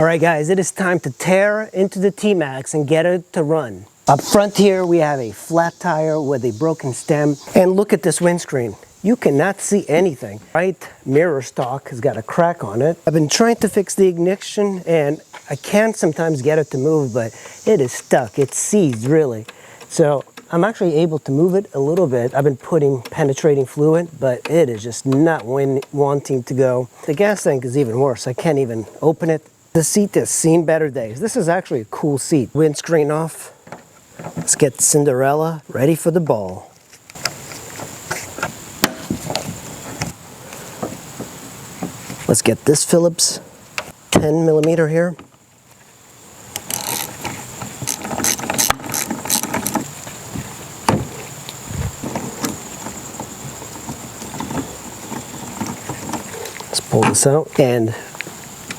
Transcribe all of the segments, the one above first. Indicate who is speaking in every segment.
Speaker 1: Alright guys, it is time to tear into the TMAX and get it to run. Up front here we have a flat tire with a broken stem, and look at this windscreen. You cannot see anything. Right mirror stock has got a crack on it. I've been trying to fix the ignition and I can sometimes get it to move, but it is stuck. It's seized really. So I'm actually able to move it a little bit. I've been putting penetrating fluid, but it is just not wanting to go. The gas tank is even worse. I can't even open it. The seat has seen better days. This is actually a cool seat. Windscreen off. Let's get Cinderella ready for the ball. Let's get this Phillips 10mm here. Let's pull this out, and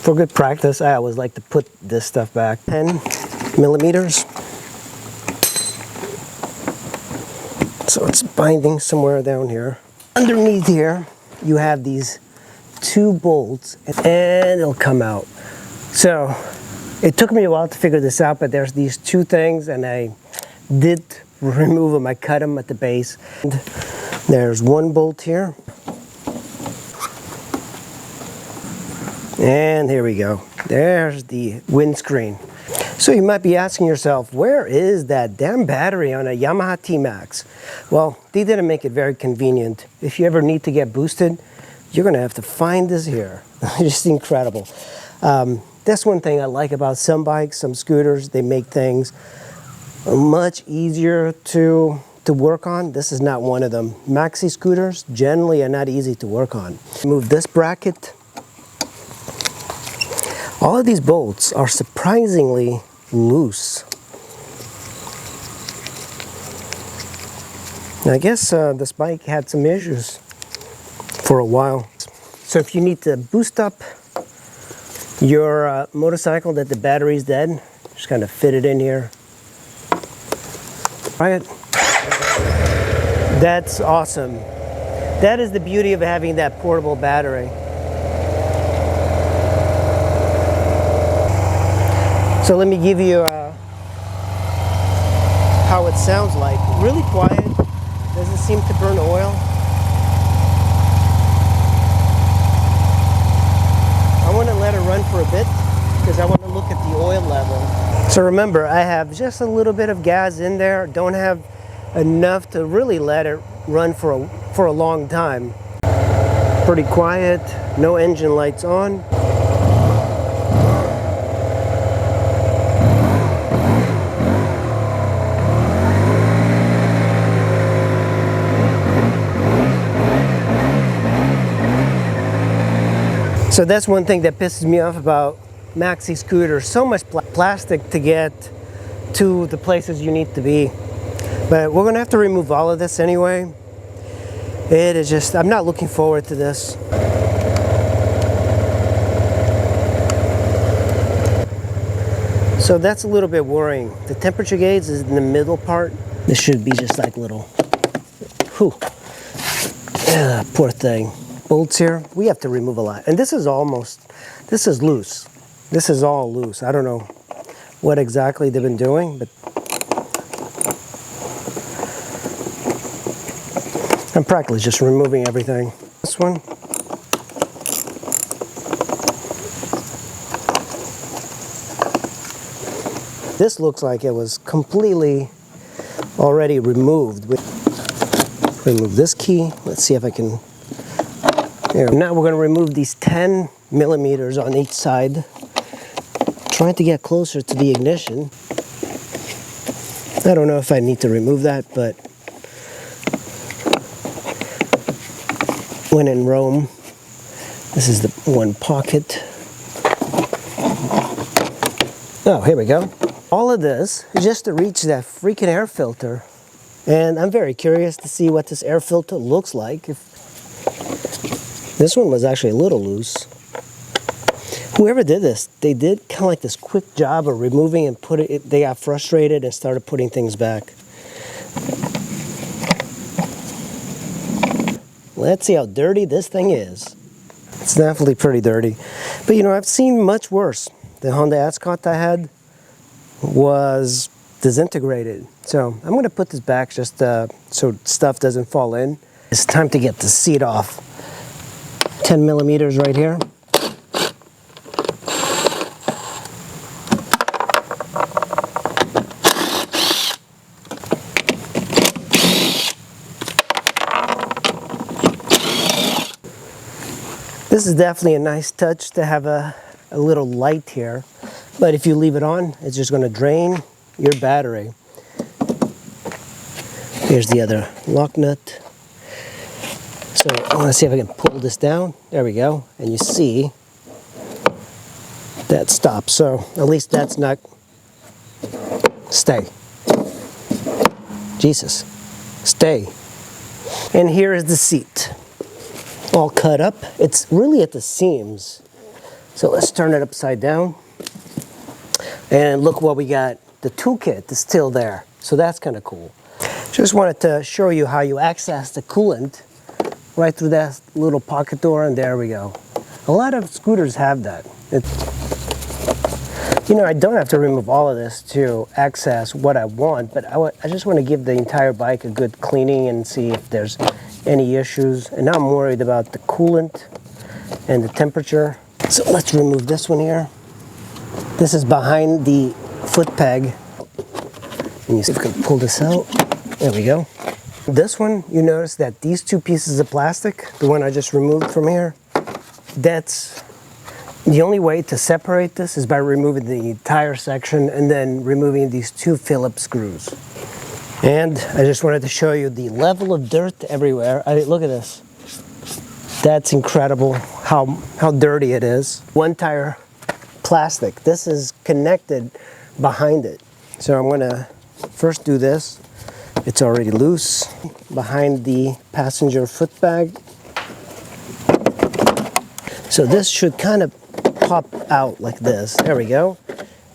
Speaker 1: for good practice, I always like to put this stuff back. 10mm. So it's binding somewhere down here. Underneath here, you have these two bolts, and it'll come out. So it took me a while to figure this out, but there's these two things, and I did remove them. I cut them at the base. And there's one bolt here. And here we go. There's the windscreen. So you might be asking yourself, where is that damn battery on a Yamaha TMAX? Well, they didn't make it very convenient. If you ever need to get boosted, you're gonna have to find this here. Just incredible. That's one thing I like about some bikes, some scooters. They make things much easier to work on. This is not one of them. Maxi scooters generally are not easy to work on. Move this bracket. All of these bolts are surprisingly loose. I guess this bike had some issues for a while. So if you need to boost up your motorcycle that the battery's dead, just kind of fit it in here. Try it. That's awesome. That is the beauty of having that portable battery. So let me give you how it sounds like. Really quiet, doesn't seem to burn oil. I want to let it run for a bit because I want to look at the oil level. So remember, I have just a little bit of gas in there. Don't have enough to really let it run for a long time. Pretty quiet, no engine lights on. So that's one thing that pisses me off about maxi scooters. So much plastic to get to the places you need to be. But we're gonna have to remove all of this anyway. It is just, I'm not looking forward to this. So that's a little bit worrying. The temperature gauge is in the middle part. This should be just like little, whew. Poor thing. Bolts here, we have to remove a lot. And this is loose. This is all loose. I don't know what exactly they've been doing, but I'm practically just removing everything. This one. This looks like it was completely already removed. Remove this key. Let's see if I can. Here. Now we're going to remove these 10mm on each side. Trying to get closer to the ignition. I don't know if I need to remove that, but when in Rome, this is the one pocket. Oh, here we go. All of this is just to reach that freaking air filter. And I'm very curious to see what this air filter looks like. This one was actually a little loose. Whoever did this, they did kind of like this quick job of removing and they got frustrated and started putting things back. Let's see how dirty this thing is. It's definitely pretty dirty. But you know, I've seen much worse. the Honda Ascot I had was disintegrated. So I'm going to put this back just so stuff doesn't fall in. It's time to get the seat off. 10 millimeters right here. This is definitely a nice touch to have a little light here, but if you leave it on, it's just going to drain your battery. Here's the other lock nut. So I want to see if I can pull this down. There we go. And you see that stops. So at least that's not... Stay. Jesus. Stay. And here is the seat. All cut up. It's really at the seams. So let's turn it upside down. And look what we got. The toolkit is still there. So that's kind of cool. Just wanted to show you how you access the coolant right through that little pocket door, and there we go. A lot of scooters have that. You know, I don't have to remove all of this to access what I want, but I just want to give the entire bike a good cleaning and see if there's any issues. And now I'm worried about the coolant and the temperature. So let's remove this one here. This is behind the foot peg. And you see if we can pull this out. There we go. This one, you notice that these two pieces of plastic, the one I just removed from here, that's the only way to separate this is by removing the entire section and then removing these two Phillips screws. And I just wanted to show you the level of dirt everywhere. Look at this. That's incredible how dirty it is. One tire plastic. This is connected behind it. So I'm gonna first do this. It's already loose behind the passenger foot bag. So this should kind of pop out like this. There we go.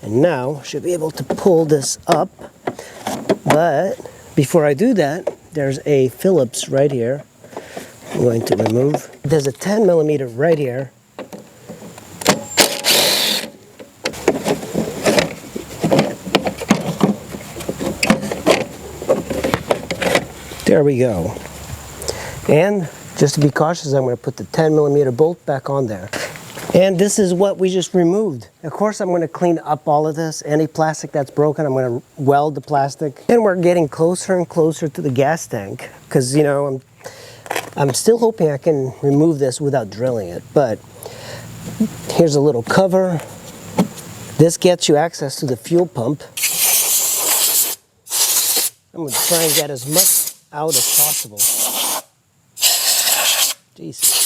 Speaker 1: And now should be able to pull this up. But before I do that, there's a Phillips right here. I'm going to remove. There's a 10 millimeter right here. There we go. And just to be cautious, I'm going to put the 10 millimeter bolt back on there. And this is what we just removed. Of course, I'm going to clean up all of this. Any plastic that's broken, I'm going to weld the plastic. And we're getting closer and closer to the gas tank because, you know, I'm still hoping I can remove this without drilling it. But here's a little cover. This gets you access to the fuel pump. I'm going to try and get as much out as possible. Jeez.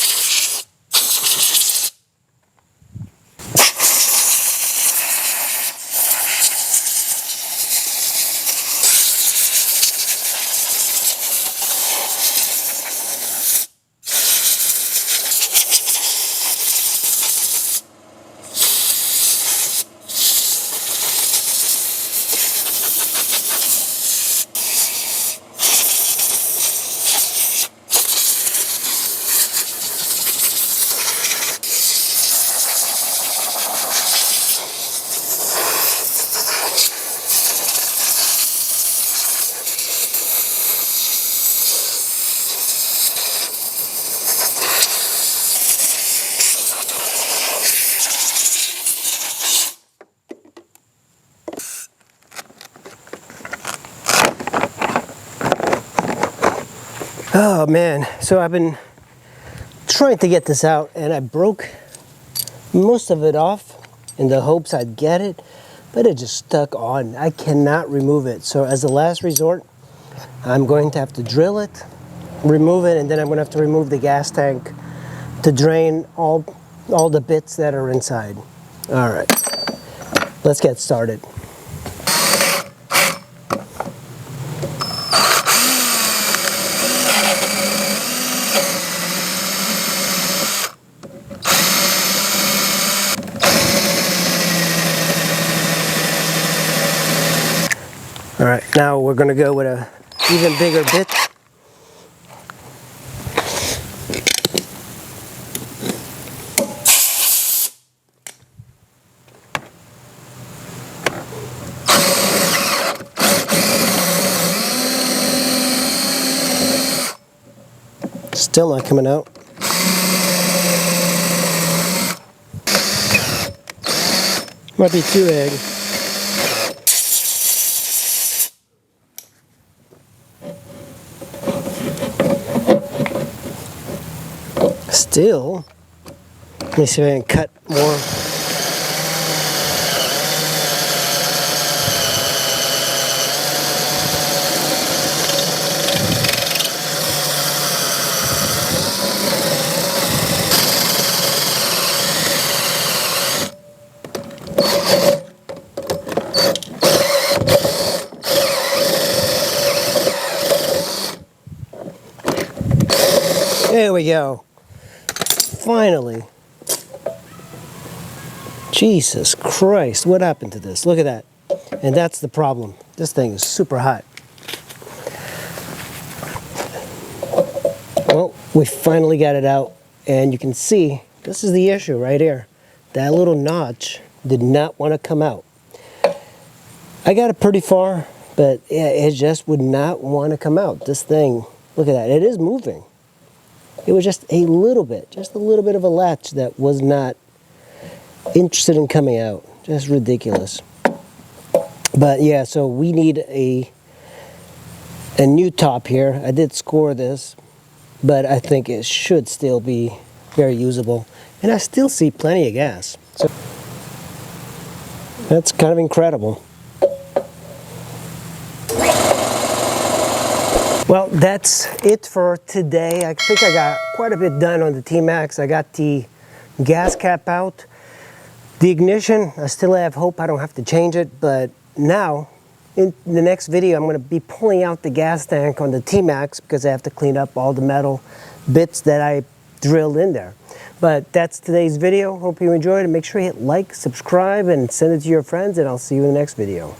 Speaker 1: Oh man, so I've been trying to get this out and I broke most of it off in the hopes I'd get it, but it just stuck on. I cannot remove it. So as a last resort, I'm going to have to drill it, remove it, and then I'm going to have to remove the gas tank to drain all the bits that are inside. All right, let's get started. All right, now we're going to go with a even bigger bit. Still not coming out. Might be too egg. Still, let me see if I can cut more. There we go. Finally. Jesus Christ, what happened to this? Look at that. And that's the problem. This thing is super hot. Well, we finally got it out, and you can see this is the issue right here. That little notch did not want to come out. I got it pretty far, but yeah, it just would not want to come out. This thing, look at that, it is moving. It was just a little bit of a latch that was not interested in coming out. Just ridiculous. But yeah, so we need a new top here. I did score this, but I think it should still be very usable. And I still see plenty of gas. So that's kind of incredible. Well, that's it for today. I think I got quite a bit done on the TMAX. I got the gas cap out. The ignition, I still have hope I don't have to change it, but now, in the next video, I'm going to be pulling out the gas tank on the TMAX because I have to clean up all the metal bits that I drilled in there. But that's today's video. Hope you enjoyed it. Make sure you hit like, subscribe, and send it to your friends, and I'll see you in the next video.